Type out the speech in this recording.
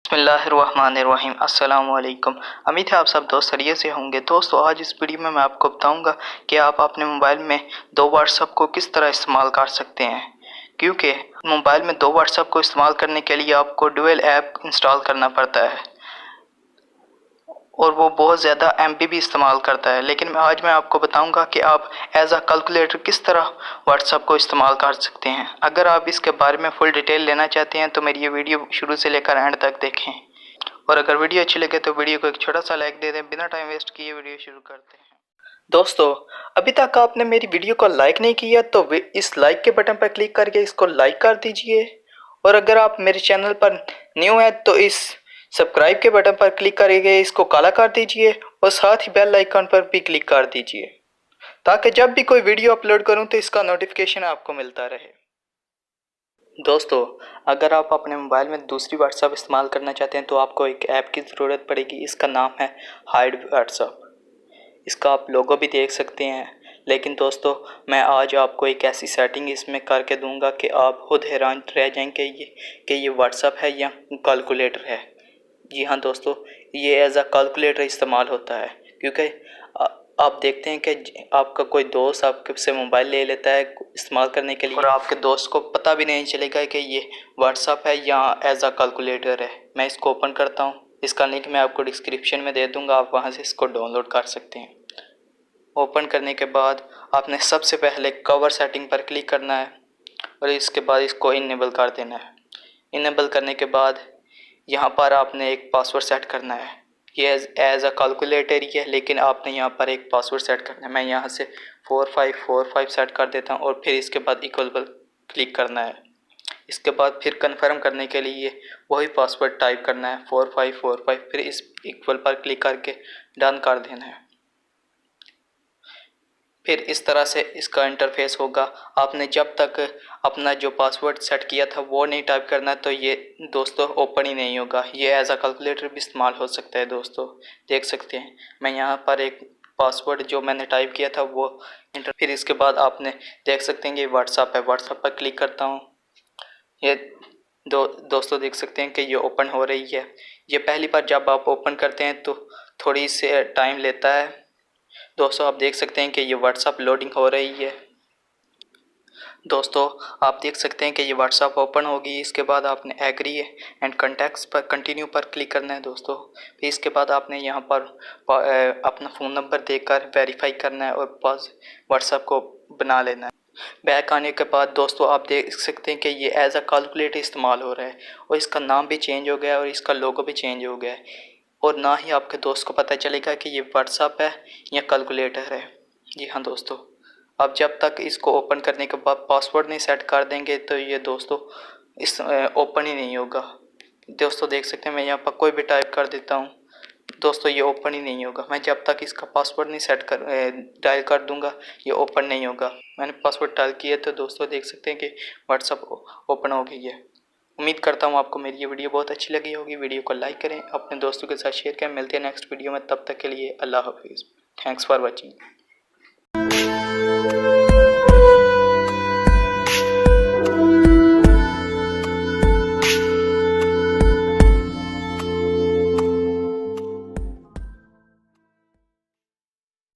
बिस्मिल्लाहिर्रहमानिर्रहीम। अस्सलाम वालेकुम। उम्मीद है आप सब दोस्त खैरियत से होंगे। दोस्तों, आज इस वीडियो में मैं आपको बताऊंगा कि आप अपने मोबाइल में दो व्हाट्सएप को किस तरह इस्तेमाल कर सकते हैं, क्योंकि मोबाइल में दो व्हाट्सएप को इस्तेमाल करने के लिए आपको डुअल ऐप इंस्टॉल करना पड़ता है और वो बहुत ज़्यादा एमबी भी इस्तेमाल करता है। लेकिन आज मैं आपको बताऊंगा कि आप एज अ कैलकुलेटर किस तरह व्हाट्सएप को इस्तेमाल कर सकते हैं। अगर आप इसके बारे में फुल डिटेल लेना चाहते हैं तो मेरी ये वीडियो शुरू से लेकर एंड तक देखें, और अगर वीडियो अच्छी लगे तो वीडियो को एक छोटा सा लाइक दे दें। बिना टाइम वेस्ट किए वीडियो शुरू करते हैं। दोस्तों, अभी तक आपने मेरी वीडियो को लाइक नहीं किया तो इस लाइक के बटन पर क्लिक करके इसको लाइक कर दीजिए, और अगर आप मेरे चैनल पर न्यू हैं तो इस सब्सक्राइब के बटन पर क्लिक करके इसको काला कर दीजिए और साथ ही बेल आइकन पर भी क्लिक कर दीजिए, ताकि जब भी कोई वीडियो अपलोड करूं तो इसका नोटिफिकेशन आपको मिलता रहे। दोस्तों, अगर आप अपने मोबाइल में दूसरी व्हाट्सएप इस्तेमाल करना चाहते हैं तो आपको एक ऐप की ज़रूरत पड़ेगी। इसका नाम है हाइड व्हाट्सएप। इसका आप लोगो भी देख सकते हैं। लेकिन दोस्तों, मैं आज आपको एक ऐसी सेटिंग इसमें करके दूंगा कि आप खुद हैरान रह जाएंगे कि ये व्हाट्सएप है या कैलकुलेटर है। जी हाँ दोस्तों, ये एज अ कैलकुलेटर इस्तेमाल होता है, क्योंकि आप देखते हैं कि आपका कोई दोस्त आपके से मोबाइल ले लेता है इस्तेमाल करने के लिए, और आपके दोस्त को पता भी नहीं चलेगा कि ये व्हाट्सएप है या एज अ कैलकुलेटर है। मैं इसको ओपन करता हूँ। इसका लिंक मैं आपको डिस्क्रिप्शन में दे दूँगा, आप वहाँ से इसको डाउनलोड कर सकते हैं। ओपन करने के बाद आपने सबसे पहले कवर सेटिंग पर क्लिक करना है और इसके बाद इसको इनेबल कर देना है। इनेबल करने के बाद यहाँ पर आपने एक पासवर्ड सेट करना है। ये एज अ कैलकुलेटर ही है, लेकिन आपने यहाँ पर एक पासवर्ड सेट करना है। मैं यहाँ से 4545 सेट कर देता हूँ और फिर इसके बाद इक्वल पर क्लिक करना है। इसके बाद फिर कंफर्म करने के लिए वही पासवर्ड टाइप करना है 4545, फिर इस इक्वल पर क्लिक करके डन कर देना है। फिर इस तरह से इसका इंटरफेस होगा। आपने जब तक अपना जो पासवर्ड सेट किया था वो नहीं टाइप करना तो ये दोस्तों ओपन ही नहीं होगा। ये एज अ कैलकुलेटर भी इस्तेमाल हो सकता है। दोस्तों, देख सकते हैं मैं यहाँ पर एक पासवर्ड जो मैंने टाइप किया था वो फिर इसके बाद आपने देख सकते हैं कि व्हाट्सएप है। व्हाट्सएप पर क्लिक करता हूँ। ये दोस्तों देख सकते हैं कि ये ओपन हो रही है। ये पहली बार जब आप ओपन करते हैं तो थोड़ी से टाइम लेता है। दोस्तों, आप देख सकते हैं कि ये व्हाट्सएप लोडिंग हो रही है। दोस्तों, आप देख सकते हैं कि ये व्हाट्सएप ओपन होगी। इसके बाद आपने एग्री एंड कॉन्टैक्ट्स पर कंटिन्यू पर क्लिक करना है। दोस्तों, फिर इसके बाद आपने यहाँ पर अपना फ़ोन नंबर देकर वेरीफाई करना है और पास व्हाट्सएप को बना लेना है। बैक आने के बाद दोस्तों आप देख सकते हैं कि ये एज अ कैलकुलेटर इस्तेमाल हो रहा है और इसका नाम भी चेंज हो गया है और इसका लोगो भी चेंज हो गया है, और ना ही आपके दोस्त को पता चलेगा कि ये व्हाट्सएप है या कैलकुलेटर है। जी हाँ दोस्तों, अब जब तक इसको ओपन करने के बाद पासवर्ड नहीं सेट कर देंगे तो ये दोस्तों इस ओपन ही नहीं होगा। दोस्तों देख सकते हैं मैं यहाँ पर कोई भी टाइप कर देता हूँ, दोस्तों ये ओपन ही नहीं होगा। मैं जब तक इसका पासवर्ड नहीं सेट कर डायल कर दूंगा ये ओपन नहीं होगा। मैंने पासवर्ड डायल किया तो दोस्तों देख सकते हैं कि व्हाट्सएप ओपन हो गई है। उम्मीद करता हूँ आपको मेरी ये वीडियो बहुत अच्छी लगी होगी। वीडियो को लाइक करें, अपने दोस्तों के साथ शेयर करें। मिलते हैं नेक्स्ट वीडियो में, तब तक के लिए अल्लाह हाफिज़। Thanks for watching.